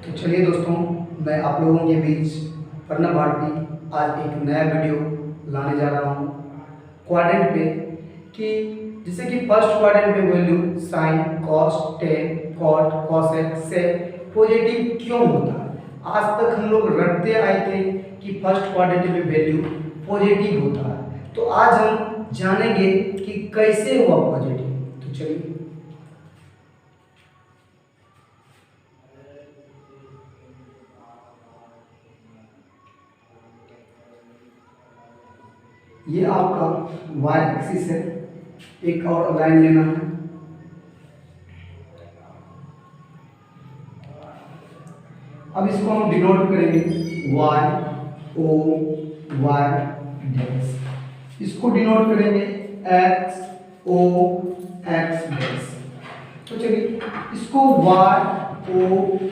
तो चलिए दोस्तों, मैं आप लोगों के बीच प्रणव भारती आज एक नया वीडियो लाने जा रहा हूँ क्वाड्रेंट पे। कि जैसे कि फर्स्ट क्वाड्रेंट में value sine cos tan cot cosec sec positive क्यों होता है। आज तक हम लोग रटते आए थे कि फर्स्ट क्वाड्रेंट में वैल्यू पॉजिटिव होता है, तो आज हम जानेंगे कि कैसे हुआ पॉजिटिव। तो चलिए, ये आपका वाई एक्सिस है, एक और लाइन लेना है। अब इसको हम डिनोट करेंगे वाई ओ वाई डैश, इसको डिनोट करेंगे एक्स ओ एक्स डैश। तो चलिए, इसको वाई ओ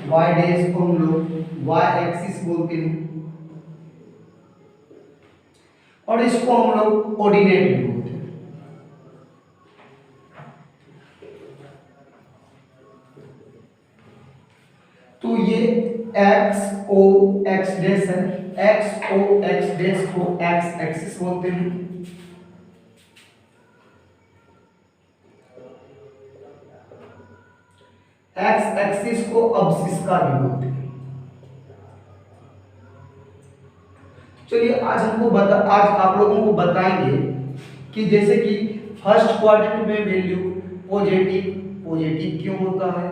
वाई डैश को हम लोग वाई एक्सिस बोलते हैं और इसको हम लोग ऑर्डिनेट भी बोलते हैं। तो ये एक्स ओ एक्स डैश है, एक्स ओ एक्स डैश को एक्स एक्सिस बोलते हैं। एक्स एक्सिस को अब्सिस का भी बोलते हैं। चलिए, आज आप लोगों को बताएंगे कि जैसे कि फर्स्ट क्वाड्रेंट में वैल्यू पॉजिटिव पॉजिटिव क्यों होता है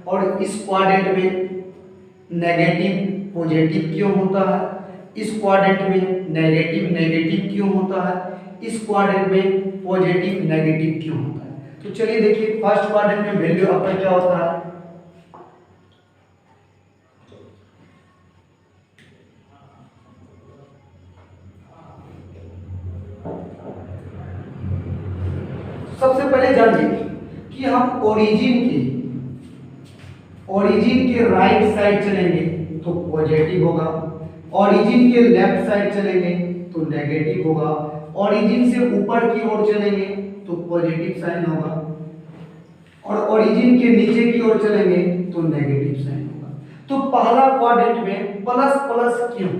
और इस क्वाड्रेंट में नेगेटिव पॉजिटिव क्यों होता है, इस क्वाड्रेंट में नेगेटिव नेगेटिव क्यों होता है, इस क्वाड्रेंट में पॉजिटिव नेगेटिव क्यों होता है। तो चलिए देखिए, फर्स्ट क्वाड्रेंट में वैल्यू आपका क्या होता है। सबसे पहले जानिए कि हम ओरिजिन के राइट साइड चलेंगे तो पॉजिटिव होगा, ओरिजिन के लेफ्ट साइड चलेंगे तो नेगेटिव होगा, ओरिजिन से ऊपर की ओर चलेंगे तो पॉजिटिव साइन होगा और ओरिजिन के नीचे की ओर चलेंगे तो नेगेटिव साइन होगा। तो पहला क्वाड्रेंट में प्लस प्लस क्यों।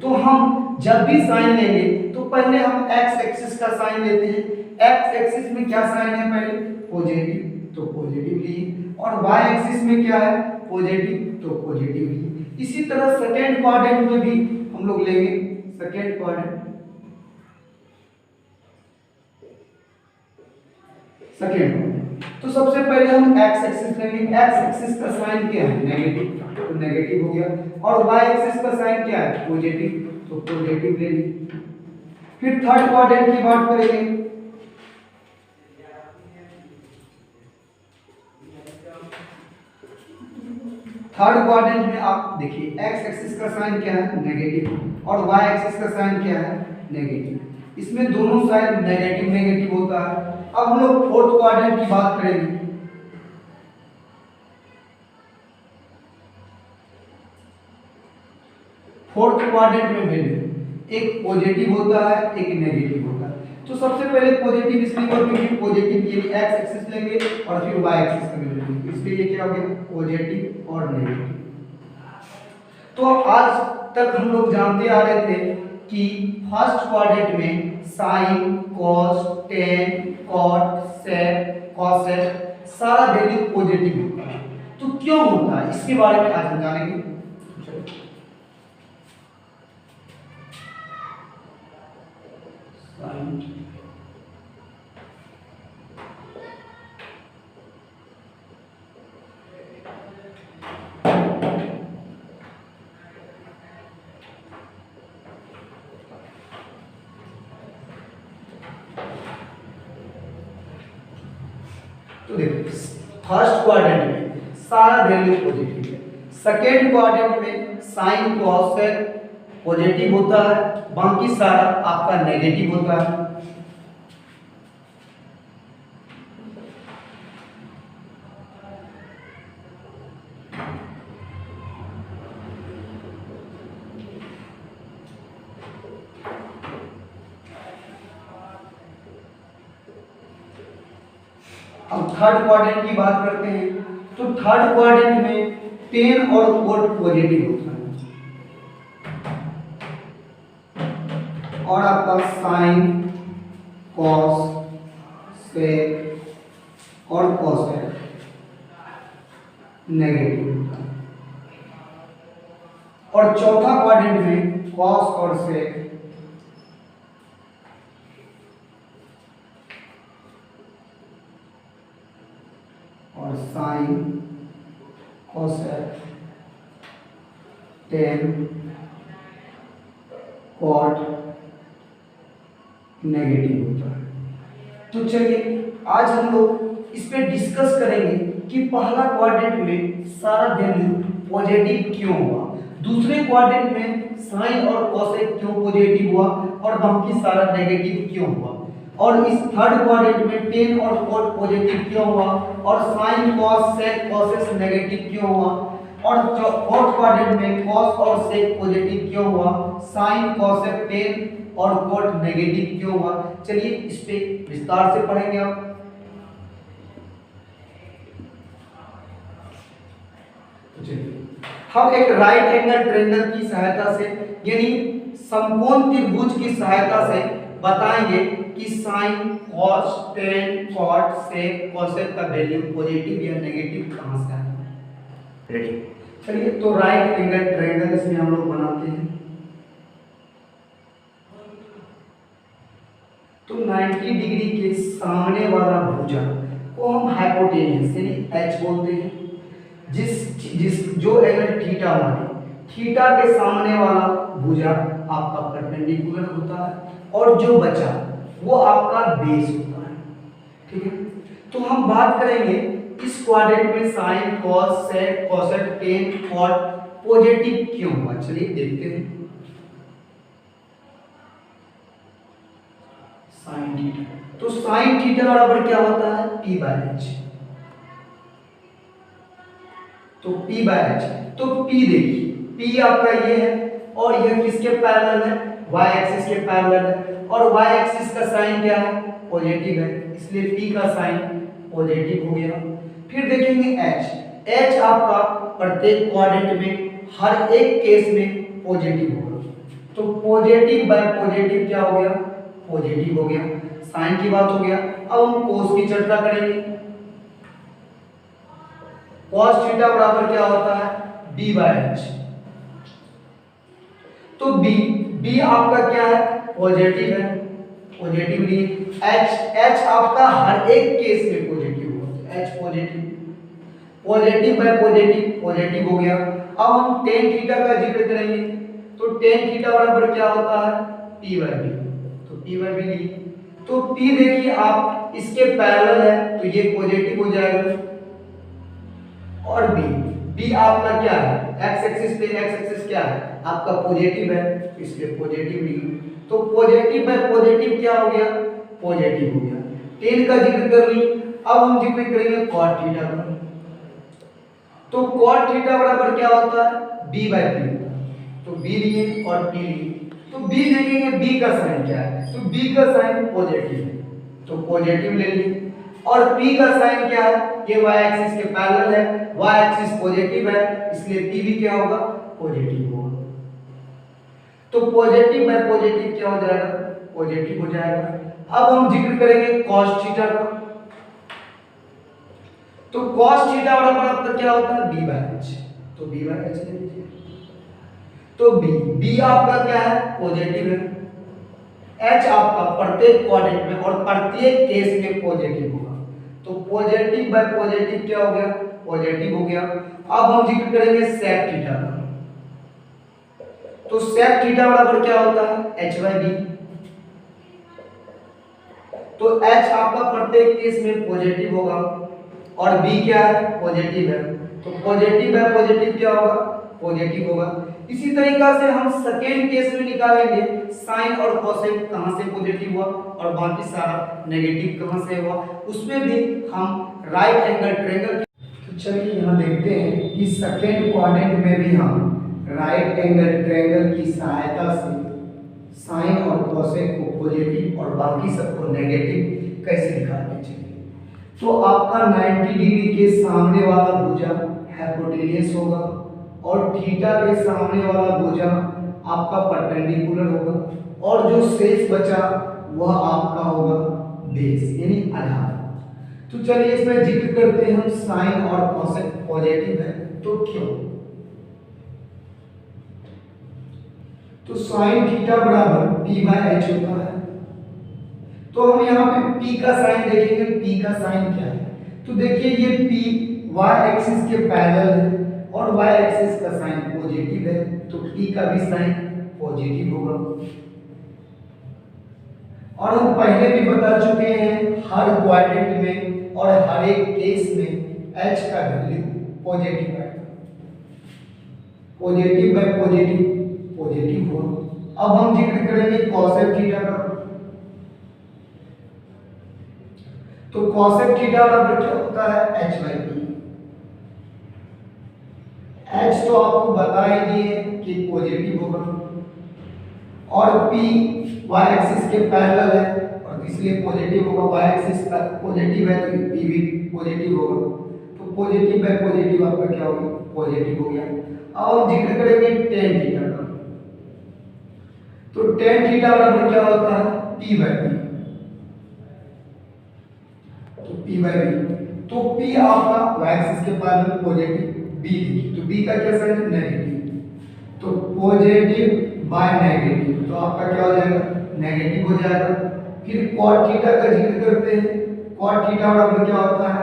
तो हम जब भी साइन लेंगे तो पहले हम एक्स एक्सिस का साइन लेते हैं। एक्स एक्सिस में क्या साइन है, पहले पॉजिटिव, तो पॉजिटिव लिए, और वाई एक्सिस में क्या है, पॉजिटिव, तो पॉजिटिव लिए। इसी तरह सेकेंड क्वाड्रेंट में भी हम लोग लेंगे सेकेंड क्वाड्रेंट। तो सबसे पहले हम एक्स एक्सिस लेंगे। एक्स एक्सिस का साइन क्या है, नेगेटिव, तो नेगेटिव हो गया, और वाई एक्सिस का साइन क्या है, पॉजिटिव, तो पॉजिटिव ले ली। फिर थर्ड क्वाड्रेंट की बात करेंगे। थर्ड क्वाड्रेंट में आप देखिए, एक्स एक्सिस का साइन क्या है, नेगेटिव, और वाई एक्सिस का साइन क्या है, नेगेटिव। इसमें दोनों साइड नेगेटिव नेगेटिव होता है। अब हम लोग फोर्थ क्वाड्रेंट की बात करेंगे। फोर्थ क्वाड्रेंट में वैल्यू एक पॉजिटिव होता है, एक नेगेटिव होता है। तो सबसे पहले पॉजिटिव इसलिए क्योंकि पॉजिटिव के लिए एक्स एक्सिस लेंगे और फिर वाई एक्सिस का वैल्यू लेंगे, इसलिए ये क्या हो गया, पॉजिटिव और नेगेटिव। तो आज तक हम लोग जानते आ रहे थे कि फर्स्ट क्वाड्रेंट में sine cos tan cot sec cosec सारा वैल्यू पॉजिटिव होता है। तो क्यों होता है, इसके बारे में आज हम जानेंगे। तो देखो, फर्स्ट क्वाड्रेंट में सारा वैल्यू पॉजिटिव है, सेकेंड क्वाड्रेंट में साइन कॉस पॉजिटिव होता है, बाकी सारा आपका नेगेटिव होता है। अब थर्ड क्वाड्रेंट की बात करते हैं। तो थर्ड क्वाड्रेंट में टेन और कोट पॉजिटिव होता है, और आपका साइन, कॉस, सेक और कोसेक नेगेटिव होता है। और चौथा क्वाड्रेंट में कॉस और सेक और sine, cosec, tan, cot negative होता है। तो चलिए आज हम लोग इस पे डिस्कस करेंगे कि पहला क्वाड्रेंट में सारा वैल्यू पॉजिटिव क्यों हुआ, दूसरे क्वाड्रेंट में साइन और कोसेक क्यों पॉजिटिव हुआ और बाकी सारा नेगेटिव क्यों हुआ, और इस थर्ड क्वाड्रेंट में टेन और कोट पॉजिटिव क्यों हुआ और साइन, कॉस, सेक, कोसेक नेगेटिव क्यों हुआ, और फोर्थ क्वाड्रेंट में कॉस और सेक पॉजिटिव क्यों हुआ, साइन, कोसेक, टेन और कोट नेगेटिव क्यों हुआ। चलिए इस पे विस्तार से पढ़ेंगे आप। हम एक राइट एंगल ट्रायंगल की सहायता से यानी समकोण त्रिभुज की सहायता से बताएंगे कि साइन, कॉस, टेन, कॉट, सेक, कोसेक का वैल्यू पॉजिटिव या नेगेटिव कहां से आया। रेडी, चलिए तो राइट एंगल ट्रायंगल इसमें हम लोग बनाते हैं। तो 90 डिग्री के सामने वाला भुजा को हम हाइपोटेन्यूस यानी एच बोलते हैं। जिस जो एंगल थीटा माने, थीटा के सामने वाला भुजा आपका परपेंडिकुलर होता है और जो बचा वो आपका बेस होता है। ठीक है, तो हम बात करेंगे इस क्वाड्रेंट में साइन, कॉस, सेक, कोसेक, टेन, कॉट पॉजिटिव क्यों हुआ। चलिए देखते हैं। साइन थीटा, तो साइन थीटा बराबर क्या होता है, पी बाय एच। तो P बाय एच, तो P देखिए, P आपका ये है और यह किसके पैरेलल है, y एक्सिस के पैरेलल है, और y एक्सिस का साइन क्या है, पॉजिटिव है, इसलिए P का साइन पॉजिटिव हो गया। फिर देखेंगे H, H आपका प्रत्येक क्वाड्रेंट में हर एक केस में पॉजिटिव होगा। तो पॉजिटिव बाय पॉजिटिव क्या हो गया, पॉजिटिव हो गया। साइन की बात हो गया, अब हम कोस की चर्चा करेंगे। cos थीटा बराबर क्या होता है, b बाय एच। तो b आपका क्या है, पॉजिटिव है, पॉजिटिव लिए h आपका हर एक केस में पॉजिटिव होगा, h positive bye positive, positive हो गया। अब हम tan थीटा का जिक्र करेंगे, तो tan थीटा बराबर क्या होता है, p बाय b। तो p बाय b लिए, तो p देखिए आप इसके पैरेलल है तो ये पॉजिटिव हो जाएगा, और b आपका क्या है, x एक्सिस पे, x एक्सिस क्या है आपका पॉजिटिव है, इसलिए पॉजिटिव ली। तो पॉजिटिव बाय पॉजिटिव क्या हो गया, पॉजिटिव हो गया। tan का जिक्र कर ली, अब हम जिक्र करेंगे cot थीटा का। तो cot थीटा बराबर क्या होता है, b बाय p। तो b लिए और p लिए, तो b देखेंगे b का साइन क्या है, तो b का साइन पॉजिटिव है, तो पॉजिटिव ले ली। और p का साइन क्या है, ये y एक्सिस के पैरेलल है, y एक्सिस पॉजिटिव है, इसलिए p भी क्या होगा, पॉजिटिव होगा। तो पॉजिटिव बाय पॉजिटिव क्या हो जाएगा, पॉजिटिव हो जाएगा। अब हम जिक्र करेंगे cos थीटा का। तो cos थीटा बराबर आपका क्या होता है, b बाय h। तो b बाय h ले लीजिए। तो b आपका क्या है, पॉजिटिव है, h आपका प्रत्येक क्वाड्रेंट में और प्रत्येक केस में पॉजिटिव होगा। तो पॉजिटिव बाय पॉजिटिव क्या हो गया, पॉजिटिव हो गया। अब हम जिक्र करेंगे sec थीटा का। तो sec थीटा बराबर क्या होता है, h बाय b। तो h आपका प्रत्येक केस में पॉजिटिव होगा और b क्या है, पॉजिटिव है, तो पॉजिटिव बाय पॉजिटिव क्या होगा, पॉजिटिव होगा। इसी तरीका से हम सेकेंड केस में निकालेंगे साइन और कोसेक कहां से पॉजिटिव हुआ और बाकी सारा नेगेटिव कहां से हुआ, उसमें भी हम राइट एंगल ट्रायंगल। तो चलिए यहां देखते हैं कि सेकेंड क्वाड्रेंट में भी हम राइट एंगल ट्रायंगल की सहायता से साइन और कोसेक को पॉजिटिव और बाकी सबको नेगेटिव कैसे निकालना चाहिए। तो आपका 90 डिग्री के सामने वाला भुजा हाइपोटेनियस होगा और थीटा के सामने वाला भुजा आपका परपेंडिकुलर होगा और जो शेष बचा वह आपका होगा बेस यानी आधार। तो चलिए इसमें जिक्र करते हैं हम साइन और कोसेक पॉजिटिव है तो क्यों। तो साइन थीटा बराबर p बाय h होता है। तो हम यहाँ पे p का साइन देखेंगे, p का साइन क्या है। तो देखिए ये p y एक्सिस के पैरेलल है और y एक्सिस का साइन पॉजिटिव है तो p का भी साइन पॉजिटिव होगा। और हम पहले भी बता चुके हैं हर क्वाड्रेंट में और हर एक केस में h का वैल्यू पॉजिटिव है, पॉजिटिव बाय पॉजिटिव पॉजिटिव होगा। अब हम जिक्र करेंगे कोसेक थीटा का। तो कोसेक थीटा बराबर क्या होता है h बाय p। h तो आपको बता ही दिए कि पॉजिटिव होगा और p y एक्सिस के पैरेलल है और इसलिए पॉजिटिव होगा, y एक्सिस का पॉजिटिव है तो p भी पॉजिटिव होगा। तो पॉजिटिव बाय पॉजिटिव आपका क्या होगा पॉजिटिव हो गया। अब हम जिक्र करेंगे tan थीटा का। तो tan थीटा बराबर क्या होता है p बाय b। तो p बाय b तो p आपका y एक्सिस के पैरेलल पॉजिटिव, b देखिए तो b का क्या साइन है नेगेटिव। तो पॉजिटिव बाय नेगेटिव तो आपका क्या हो जाएगा नेगेटिव हो जाएगा। फिर cot थीटा का जिक्र करते हैं। cot थीटा बराबर क्या होता है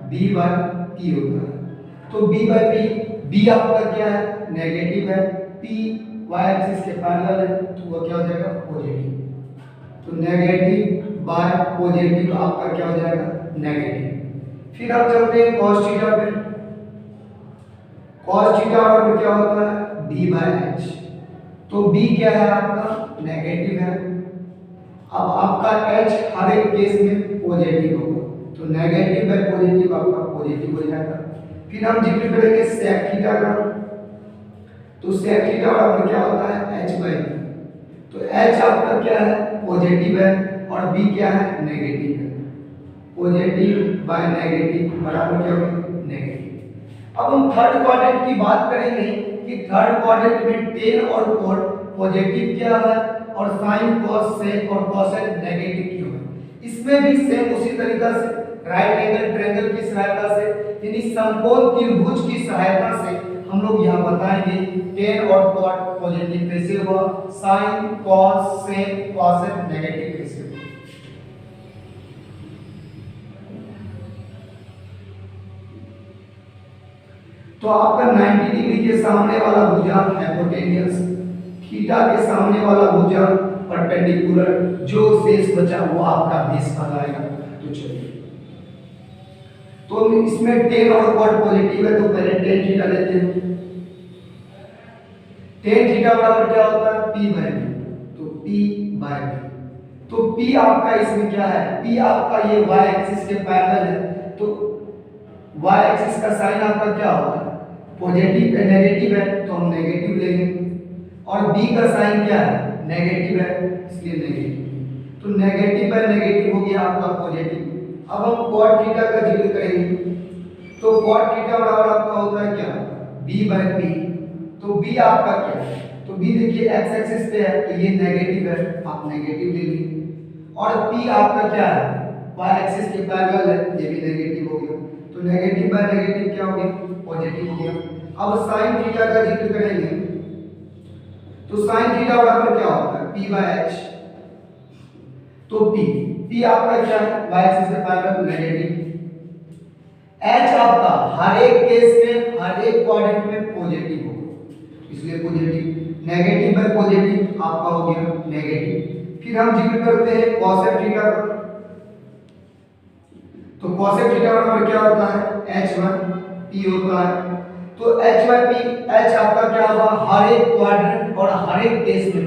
b बाय p होता है। तो b बाय p, b आपका क्या है नेगेटिव है, p y एक्सिस के पैरेलल है तो वो क्या हो जाएगा पॉजिटिव। तो नेगेटिव बाय पॉजिटिव आपका क्या हो जाएगा नेगेटिव। फिर आप चलते हैं cos थीटा पे। cos थीटा बराबर क्या होता है b बाय h। तो b क्या है आपका नेगेटिव है। अब आपका h हर एक केस में पॉजिटिव होगा तो नेगेटिव बाय पॉजिटिव आपका पॉजिटिव हो जाएगा। फिर हम जिक्र करेंगे sec थीटा का। तो sec थीटा बराबर क्या होता है h बाय b। तो h आपका क्या है पॉजिटिव है और b क्या है नेगेटिव है। पॉजिटिव बाय नेगेटिव बराबर क्या होगा नेगेटिव। अब हम थर्ड क्वाड्रेंट की बात करेंगे कि थर्ड क्वाड्रेंट में tan और cot पॉजिटिव क्या है और sin cos sec और cosec नेगेटिव क्यों है। इसमें भी सेम उसी तरीका से राइट एंगल ट्रायंगल की सहायता से यानी समकोण त्रिभुज की सहायता से हम लोग यहां बताएंगे tan और cot पॉजिटिव कैसे हुआ, sin cos sec cosec negative कैसे हुआ। तो आपका 90 डिग्री के सामने वाला भुजा हाइपोटेनियस, थीटा के सामने वाला भुजा परपेंडिकुलर, जो शेष बचा वो आपका बेस कहलाएगा। तो चलिए तो इसमें tan और cot पॉजिटिव है तो पहले tan थीटा लेते हैं। tan थीटा बराबर क्या होता है p बाय b। तो p बाय b तो p आपका इसमें क्या है p आपका ये y एक्सिस के पैरेलल है तो y एक्सिस का साइन आपका क्या होगा पॉजिटिव है, नेगेटिव है तो हम नेगेटिव लेंगे और b का साइन क्या है नेगेटिव है इसलिए नेगेटिव। तो नेगेटिव बाय नेगेटिव हो गया आपका पॉजिटिव। अब हम cot थीटा का जिक्र करेंगे। तो cot थीटा बराबर आपका होता है क्या b बाय p। तो b आपका क्या है तो b देखिए x एक्सिस पे है तो ये नेगेटिव है आप नेगेटिव ले लीजिए और p आपका क्या है y एक्सिस के पैरेलल है ये भी नेगेटिव हो गया। तो नेगेटिव बाय नेगेटिव क्या हो गया पॉजिटिव हो गया। अब sin थीटा का जिक्र करेंगे। तो sin थीटा बराबर क्या होता है p बाय h। तो p आपका क्या है y एक्सिस के पैरेलल नेगेटिव। h आपका हर एक केस में हर एक क्वाड्रेंट में पॉजिटिव होगा इसलिए पॉजिटिव। नेगेटिव बाय पॉजिटिव आपका हो गया नेगेटिव। फिर हम जिक्र करते हैं cosec थीटा का। तो cosec थीटा बराबर क्या होता है h बाय p होता है। तो h बाय p h आपका क्या होगा हर एक क्वाड्रेंट और हर एक केस में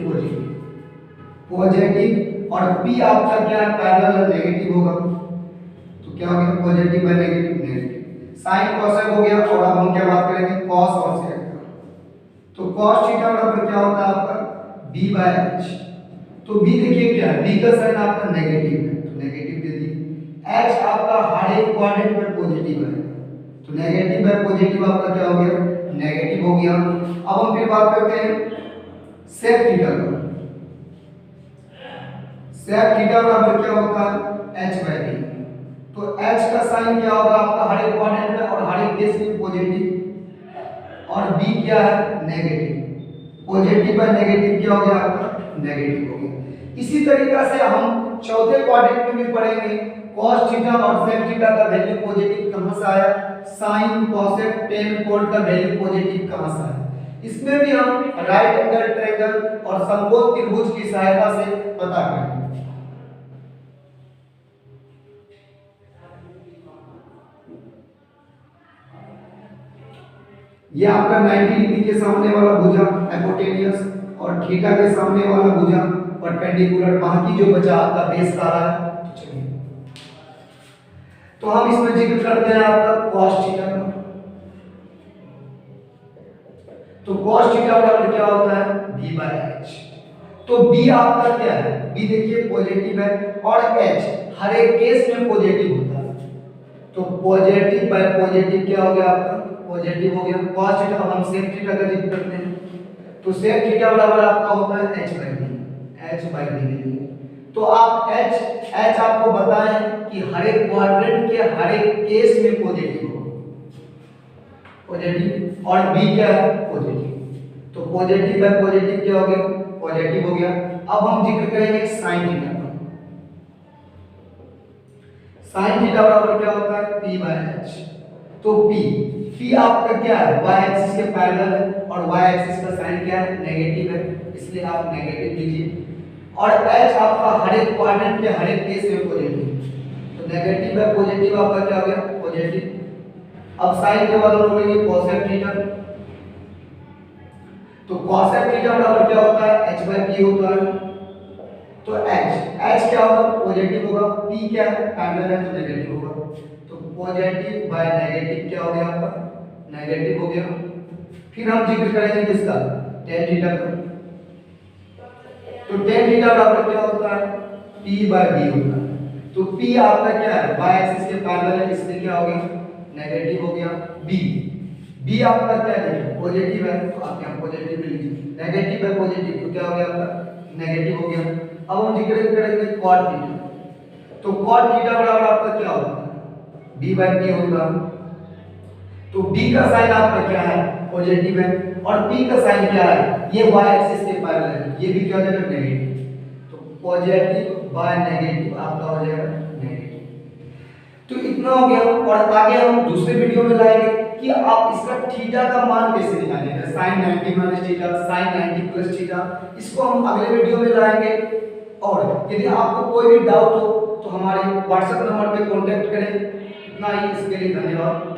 पॉजिटिव और p आपका क्या है पैरेलल नेगेटिव होगा। तो क्या हो गया positive by negative negative. sin cosec हो गया और अब हम क्या बात करेंगे cos और sec का। तो cos थीटा बराबर क्या होता है आपका b बाय h। तो b देखिए क्या है b का साइन आपका नेगेटिव है तो नेगेटिव दे दिए। h आपका हर एक क्वाड्रेंट में पॉजिटिव है तो नेगेटिव बाय पॉजिटिव आपका क्या हो गया, नेगेटिव हो गया। अब हम फिर बात करते हैं सेक थीटा का। सेक थीटा बराबर क्या होता है, h बाय b। तो h का साइन क्या होगा आपका हर एक क्वाड्रेंट में और हर एक केस में पॉजिटिव, और b क्या है, नेगेटिव। पॉजिटिव बाय नेगेटिव क्या हो गया आपका, नेगेटिव हो गया। इसी तरीका से हम चौथे क्वाड्रेंट में भी पढ़ेंगे cos थीटा और sec थीटा का वैल्यू पॉजिटिव कहां से आया, sin cosec tan cot का वैल्यू पॉजिटिव कहां से आया। इसमें भी हम राइट एंगल ट्रायंगल और समकोण त्रिभुज की सहायता से पता करेंगे। ये आपका 90 डिग्री के सामने वाला भुजा हाइपोटेनियस और थीटा के सामने वाला भुजा परपेंडिकुलर, बाकी जो बचा आपका बेस का रहा है। तो चलिए, तो हम इसमें जिक्र करते हैं आपका cos थीटा का। तो cos थीटा बराबर क्या होता है, b बाय h। तो b आपका क्या है, b देखिए पॉजिटिव है और h हर एक केस में पॉजिटिव होता है। तो पॉजिटिव बाय पॉजिटिव क्या हो गया आपका, पॉजिटिव हो गया। cos थीटा, अब हम sec थीटा का जिक्र करते हैं। तो sec थीटा बराबर आपका होता है h by b, h by b देखिए। तो आप h आपको बताएं कि हर एक क्वाड्रेंट के हर एक केस में पॉजिटिव हो, पॉजिटिव, और b क्या है, पॉजिटिव। तो पॉजिटिव बाय पॉजिटिव क्या हो गया, पॉजिटिव हो गया। अब हम जिक्र करेंगे sin थीटा का। sin थीटा बराबर क्या होता है, p बाय h। तो p आपका क्या है, y एक्सिस के पैरेलल है और y एक्सिस का साइन क्या है, नेगेटिव है, इसलिए आप नेगेटिव लीजिए। और h आपका हर एक क्वाड्रेंट के हर एक केस में पॉजिटिव, तो नेगेटिव बाय पॉजिटिव आपका क्या हो गया, पॉजिटिव। अब साइन के बाद हम लेंगे cosec थीटा। तो cosec थीटा बराबर क्या होता है, h बाय p होता है। तो h क्या होगा, पॉजिटिव होगा, p क्या है, पैरेलल है तो नेगेटिव होगा। तो पॉजिटिव बाय नेगेटिव क्या हो गया आपका, नेगेटिव हो गया। फिर हम जिक्र करेंगे किसका, tan थीटा का। तो tan थीटा बराबर क्या होता है, p बाय b होता है। तो p आपका क्या है, y एक्सिस के पैरेलल है, इसलिए क्या हो गया, नेगेटिव हो गया। b आपका क्या है, पॉजिटिव है, तो आप यहां पॉजिटिव ले लीजिए। नेगेटिव है पॉजिटिव, तो क्या हो गया आपका, नेगेटिव हो गया। अब हम जिक्र करेंगे cot थीटा। तो cot थीटा बराबर आपका क्या होता है, b बाय p होता है। तो b का साइन आपका क्या है, पॉजिटिव है, और p का साइन क्या है, ये y एक्सिस के पैरेलल है, ये भी क्या हो जाएगा, नेगेटिव। तो पॉजिटिव बाय नेगेटिव आपका हो जाएगा नेगेटिव। तो इतना हो गया, और आगे हम दूसरे वीडियो में लाएंगे कि आप इसका थीटा का मान कैसे निकालेंगे, sin 90 minus theta, sin 90 plus theta, इसको हम अगले वीडियो में लाएंगे। और यदि आपको कोई भी डाउट हो तो हमारे व्हाट्सएप नंबर पे कांटेक्ट करें। इतना ही, इसके लिए धन्यवाद।